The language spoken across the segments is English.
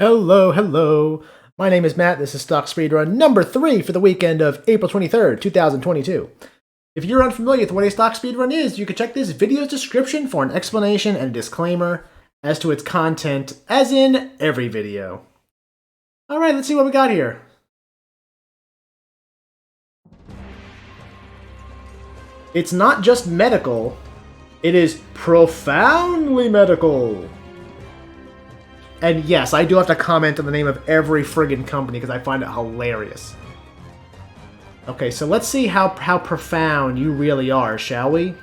Hello, hello. My name is Matt. This is Stock Speedrun number 3 for the weekend of April 23rd, 2022. If you're unfamiliar with what a stock speedrun is, you can check this video's description for an explanation and a disclaimer as to its content, as in every video. Alright, let's see what we got here. It's not just medical, it is profoundly medical. And yes, I do have to comment on the name of every friggin' company because I find it hilarious. Okay, so let's see how profound you really are, shall we?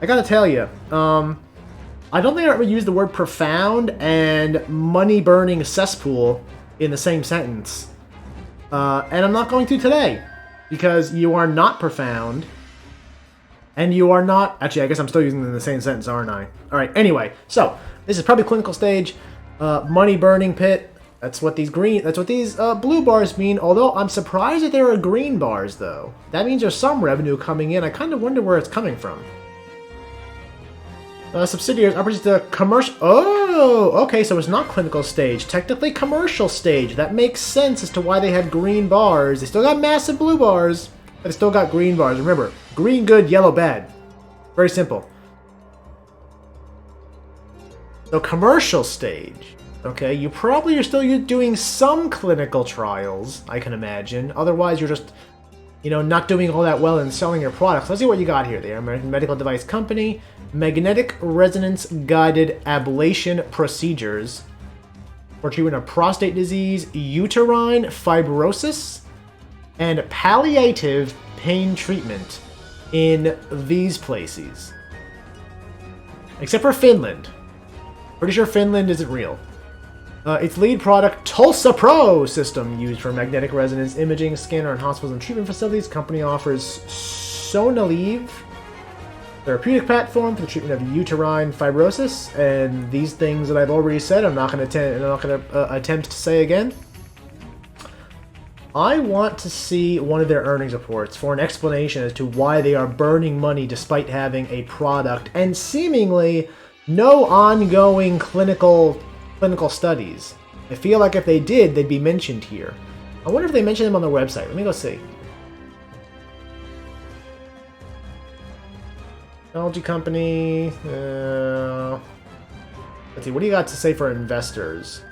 I gotta tell you, I don't think I ever used the word profound and money-burning cesspool in the same sentence. And I'm not going to today, because you are not profound, and you are not... Actually, I guess I'm still using them in the same sentence, aren't I? Alright, anyway, so... This is probably clinical stage, money burning pit. That's what these blue bars mean. Although I'm surprised that there are green bars though. That means there's some revenue coming in. I kind of wonder where it's coming from. Subsidiaries operates the commercial. Oh, okay. So it's not clinical stage. Technically commercial stage. That makes sense as to why they have green bars. They still got massive blue bars, but they still got green bars. Remember, green good, yellow bad. Very simple. So commercial stage, okay, you probably are still doing some clinical trials, I can imagine. Otherwise, you're just, not doing all that well in selling your products. Let's see what you got here. They are a medical device company, magnetic resonance guided ablation procedures for treatment of prostate disease, uterine fibrosis, and palliative pain treatment in these places. Except for Finland. Pretty sure Finland isn't real. Its lead product, Tulsa Pro system, used for magnetic resonance imaging, scanner, and hospitals and treatment facilities. Company offers Sonalive, therapeutic platform for the treatment of uterine fibrosis, and these things that I've already said, I'm not going to attempt to say again. I want to see one of their earnings reports for an explanation as to why they are burning money despite having a product and seemingly no ongoing clinical studies. I feel like if they did, they'd be mentioned here. I wonder if they mention them on their website. Let me go see. Technology company. Let's see, what do you got to say for investors?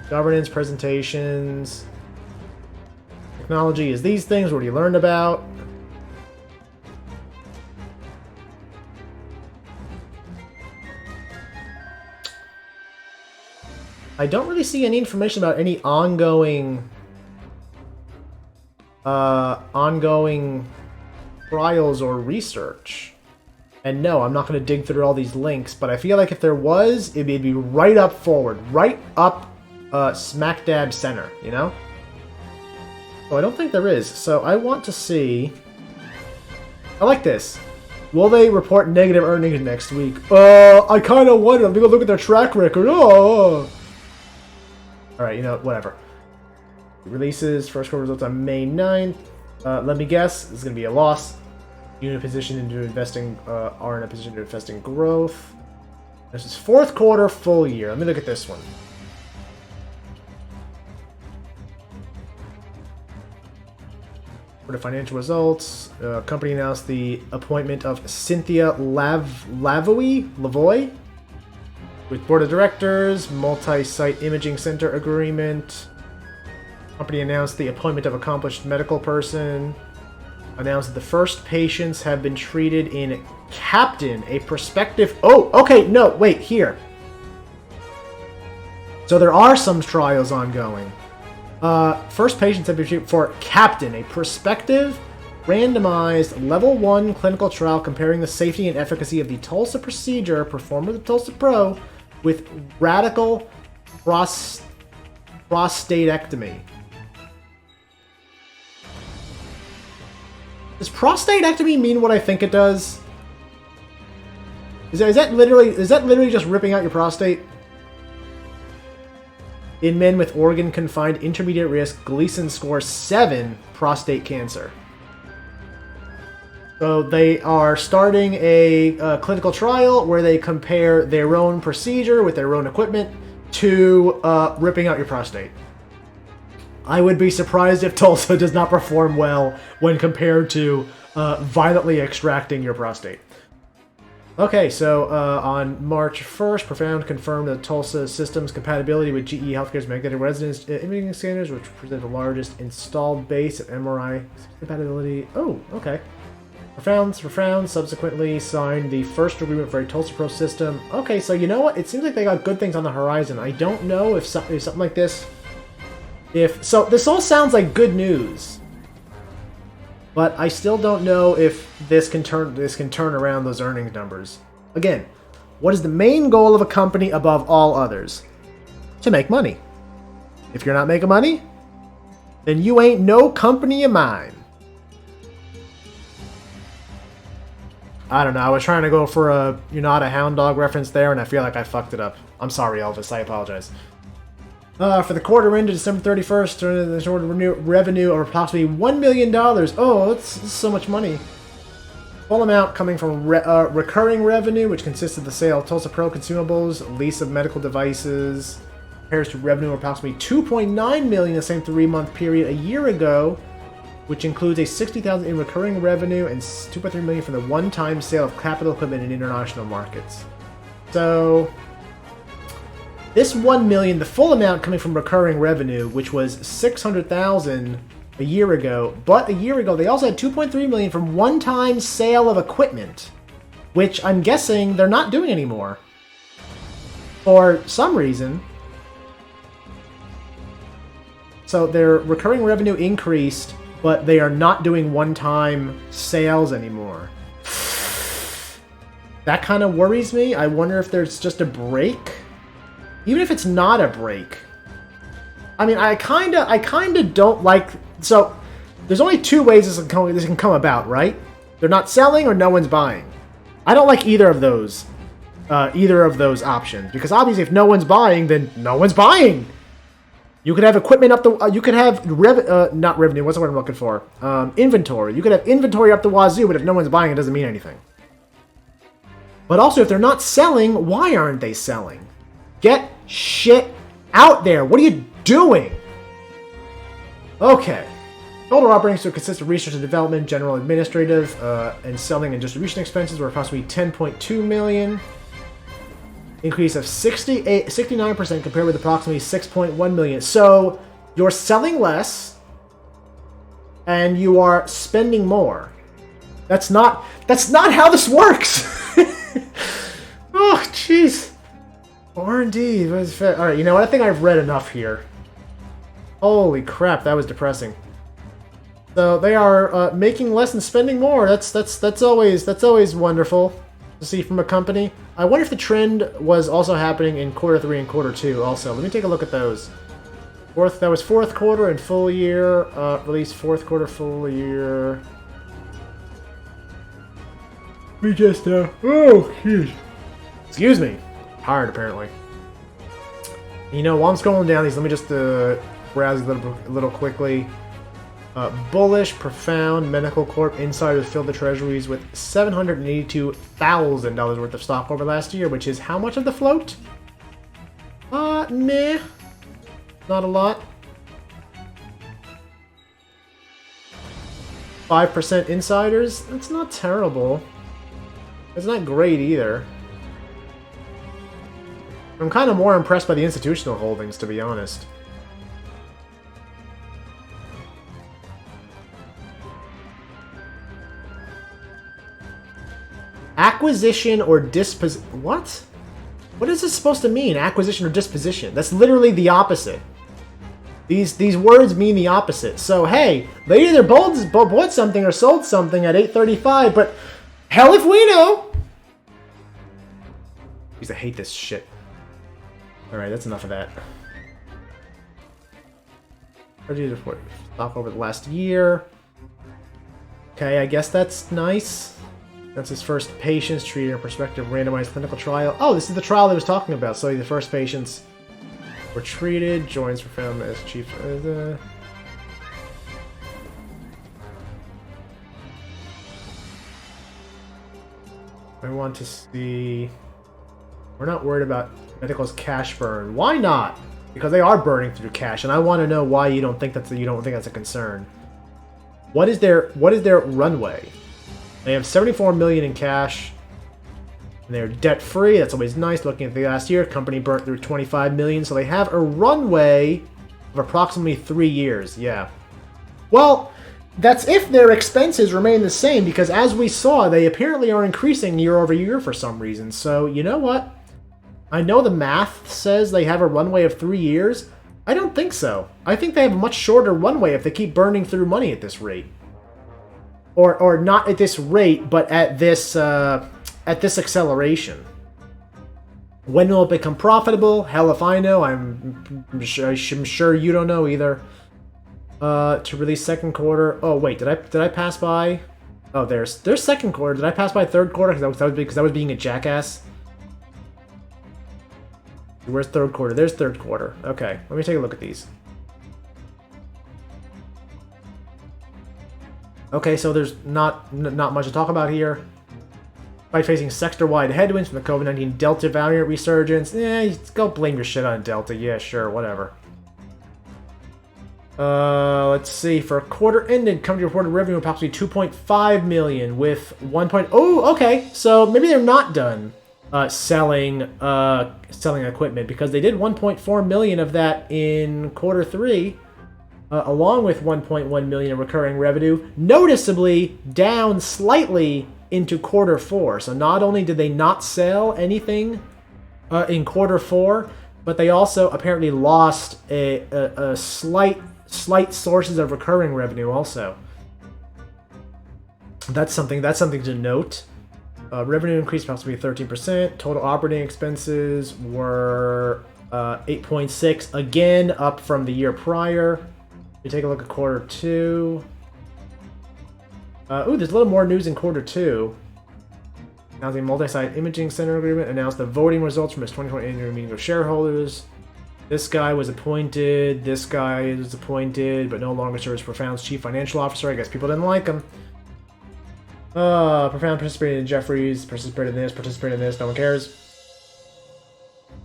Governance, presentations. Technology is these things. What do you learn about? I don't really see any information about any ongoing trials or research. And no, I'm not going to dig through all these links, but I feel like if there was, it'd be right up forward, right up smack dab center, So I don't think there is. So I want to see... I like this. Will they report negative earnings next week? I kind of wonder. Let me go look at their track record. Oh! Alright, whatever. Releases, first quarter results on May 9th. Let me guess, this is going to be a loss. Are in a position to invest in growth. This is fourth quarter, full year. Let me look at this one. For the financial results, company announced the appointment of Cynthia Lavoie with board of directors, multi-site imaging center agreement. Company announced the appointment of accomplished medical person. Announced that the first patients have been treated in Captain, a prospective... Oh, okay, no, wait, here. So there are some trials ongoing. First patients have been treated for Captain, a prospective, randomized, level 1 clinical trial comparing the safety and efficacy of the Tulsa procedure performed with the Tulsa Pro with radical prostatectomy. Does prostatectomy mean what I think it does? Is that literally just ripping out your prostate? In men with organ-confined intermediate risk Gleason score 7 prostate cancer. So they are starting a clinical trial where they compare their own procedure with their own equipment to ripping out your prostate. I would be surprised if Tulsa does not perform well when compared to violently extracting your prostate. Okay, so on March 1st, Profound confirmed that Tulsa system's compatibility with GE Healthcare's magnetic resonance imaging scanners, which present the largest installed base of MRI compatibility. Oh, okay. Profound subsequently signed the first agreement for a Tulsa Pro system. Okay, so you know what? It seems like they got good things on the horizon. I don't know if something like this... So this all sounds like good news. But I still don't know if this can turn around those earnings numbers. Again, what is the main goal of a company above all others? To make money. If you're not making money, then you ain't no company of mine. I don't know, I was trying to go for a You're Not a Hound Dog reference there, and I feel like I fucked it up. I'm sorry, Elvis, I apologize. For the quarter ended December 31st, the revenue of approximately $1 million. Oh, that's so much money. Full amount coming from recurring revenue, which consists of the sale of Tulsa Pro consumables, lease of medical devices, compares to revenue of approximately $2.9 million in the same 3-month period a year ago, which includes a $60,000 in recurring revenue and $2.3 million from the one-time sale of capital equipment in international markets. So... this $1 million, the full amount coming from recurring revenue, which was $600,000 a year ago. But a year ago, they also had $2.3 million from one-time sale of equipment, which I'm guessing they're not doing anymore. For some reason. So their recurring revenue increased, but they are not doing one-time sales anymore. That kind of worries me. I wonder if there's just a break. Even if it's not a break. I mean, I kinda don't like... So, there's only two ways this can come about, right? They're not selling or no one's buying. I don't like either of those options. Because obviously if no one's buying, then no one's buying! You could have equipment up the... you could have... not revenue, what's the word I'm looking for? Inventory. You could have inventory up the wazoo, but if no one's buying, it doesn't mean anything. But also, if they're not selling, why aren't they selling? Get shit out there. What are you doing? Okay. Total operating expenses consist of research and development, general administrative, and selling and distribution expenses were approximately $10.2 million. Increase of 69% compared with approximately $6.1 million. So you're selling less and you are spending more. That's not how this works. Oh, jeez. R&D. Alright, you know what? I think I've read enough here. Holy crap, that was depressing. So they are making less and spending more. That's always wonderful to see from a company. I wonder if the trend was also happening in quarter 3 and quarter 2 also. Let me take a look at those. That was fourth quarter and full year. Release fourth quarter, full year. We just oh, jeez. Excuse me. Hard, apparently. You know, while I'm scrolling down these, let me just browse a little quickly. Bullish, Profound, Medical Corp, insiders filled the treasuries with $782,000 worth of stock over last year, which is how much of the float? Meh. Not a lot. 5% insiders? That's not terrible. It's not great either. I'm kind of more impressed by the institutional holdings, to be honest. Acquisition or disposition... What? What is this supposed to mean? Acquisition or disposition? That's literally the opposite. These words mean the opposite. So, hey, they either bought something or sold something at $8.35, but hell if we know! Because I hate this shit. Alright, that's enough of that. Stock over the last year. Okay, I guess that's nice. That's his first patients treated in a prospective randomized clinical trial. Oh, this is the trial he was talking about. So the first patients were treated. Joins Profound as chief. I want to see... We're not worried about Medical's cash burn. Why not? Because they are burning through cash, and I want to know why you don't think that's a concern. What is their runway? They have 74 million in cash. And they're debt free. That's always nice. Looking at the last year, company burnt through 25 million, so they have a runway of approximately 3 years. Yeah. Well, that's if their expenses remain the same, because as we saw, they apparently are increasing year over year for some reason. So, you know what? I know the math says they have a runway of 3 years. I don't think so. I think they have a much shorter runway if they keep burning through money at this rate. Or not at this rate, but at this acceleration. When will it become profitable? Hell if I know. I'm sure you don't know either. To release second quarter. Oh wait, did I pass by? Oh, there's second quarter. Did I pass by third quarter? Because I was being a jackass. Where's third quarter? There's third quarter. Okay, let me take a look at these. Okay, so there's not much to talk about here. Despite facing sector-wide headwinds from the COVID-19 Delta variant resurgence, go blame your shit on Delta. Yeah, sure, whatever. Let's see. For a quarter ended, company reported revenue of approximately 2.5 million with 1. Oh, okay. So maybe they're not done selling equipment, because they did 1.4 million of that in quarter 3. Along with 1.1 million in recurring revenue, noticeably down slightly into quarter 4. So not only did they not sell anything in quarter 4, but they also apparently lost a slight sources of recurring revenue also. That's something to note. Revenue increased approximately 13%. Total operating expenses were 8.6, again up from the year prior. We take a look at quarter 2. There's a little more news in quarter 2. Announcing multi-site imaging center agreement. Announced the voting results from its 2020 annual meeting of shareholders. This guy was appointed. This guy is appointed, but no longer serves Profound's chief financial officer. I guess people didn't like him. Profound participated in Jeffries. Participated in this. No one cares.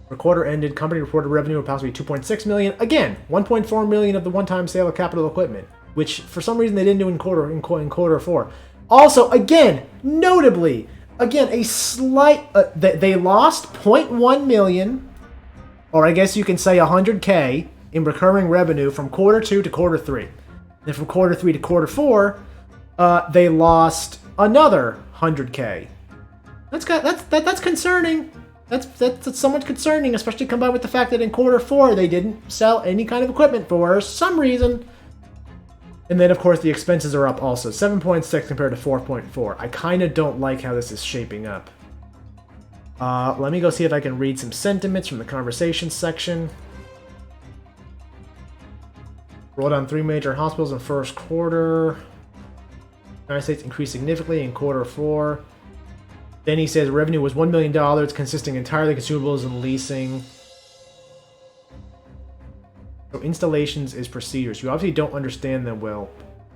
For quarter ended, company reported revenue of approximately 2.6 million. Again, 1.4 million of the one-time sale of capital equipment, which for some reason they didn't do in quarter 4. Also, again, notably, a slight they lost 0.1 million, or I guess you can say 100K in recurring revenue from quarter 2 to quarter 3. Then from quarter 3 to quarter 4, they lost another 100K. That's concerning. That's somewhat concerning, especially combined with the fact that in quarter 4 they didn't sell any kind of equipment for some reason. And then, of course, the expenses are up also. 7.6 compared to 4.4. I kind of don't like how this is shaping up. Let me go see if I can read some sentiments from the conversation section. Rolled on 3 major hospitals in first quarter. United States increased significantly in quarter 4. Then he says revenue was $1 million, consisting entirely of consumables and leasing. So installations is procedures. You obviously don't understand them well.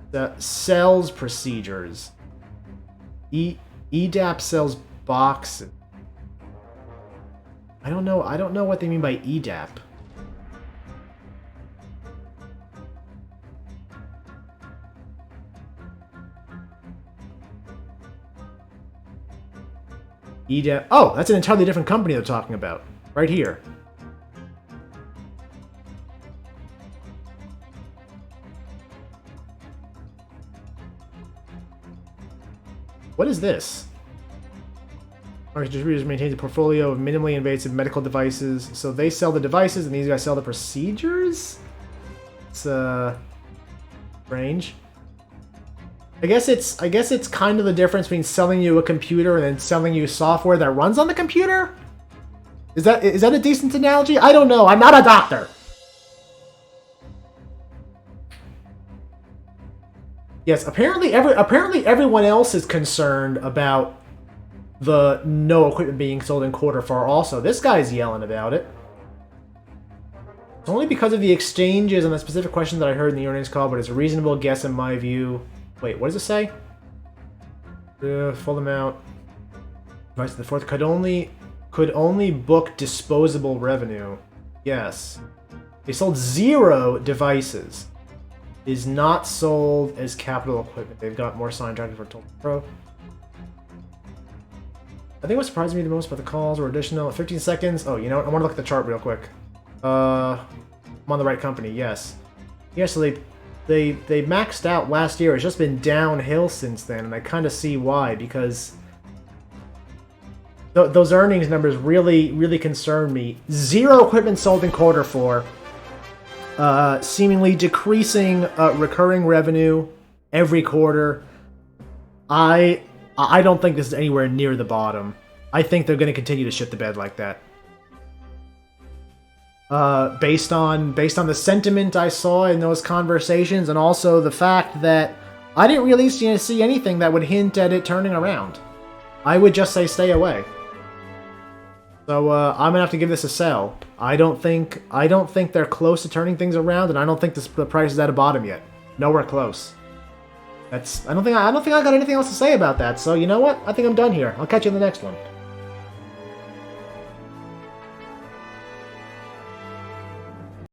The sells procedures. EDAP sells boxes. I don't know what they mean by EDAP. EDAP. Oh, that's an entirely different company they're talking about. Right here. What is this? Market Distributors maintains a portfolio of minimally invasive medical devices. So they sell the devices and these guys sell the procedures? It's strange. I guess it's kind of the difference between selling you a computer and then selling you software that runs on the computer? Is that a decent analogy? I don't know. I'm not a doctor. Yes, apparently everyone else is concerned about the no equipment being sold in quarter 4 also. This guy's yelling about it. It's only because of the exchanges and the specific question that I heard in the earnings call, but it's a reasonable guess in my view. Wait, what does it say? Full amount. Device of the fourth could only could only book disposable revenue. Yes. They sold 0 devices. Is not sold as capital equipment. They've got more signed contracted for total pro. I think what surprised me the most about the calls were additional 15 seconds. Oh, you know what? I want to look at the chart real quick. I'm on the right company, yes. Yeah, so they maxed out last year. It's just been downhill since then, and I kind of see why, because those earnings numbers really concern me. 0 equipment sold in Q4. Seemingly decreasing recurring revenue every quarter. I don't think this is anywhere near the bottom. I think they're going to continue to shit the bed like that. Based on the sentiment I saw in those conversations, and also the fact that I didn't really see anything that would hint at it turning around. I would just say stay away. So I'm gonna have to give this a sell. I don't think they're close to turning things around, and I don't think the price is at a bottom yet. Nowhere close. I don't think I got anything else to say about that. So you know what? I think I'm done here. I'll catch you in the next one.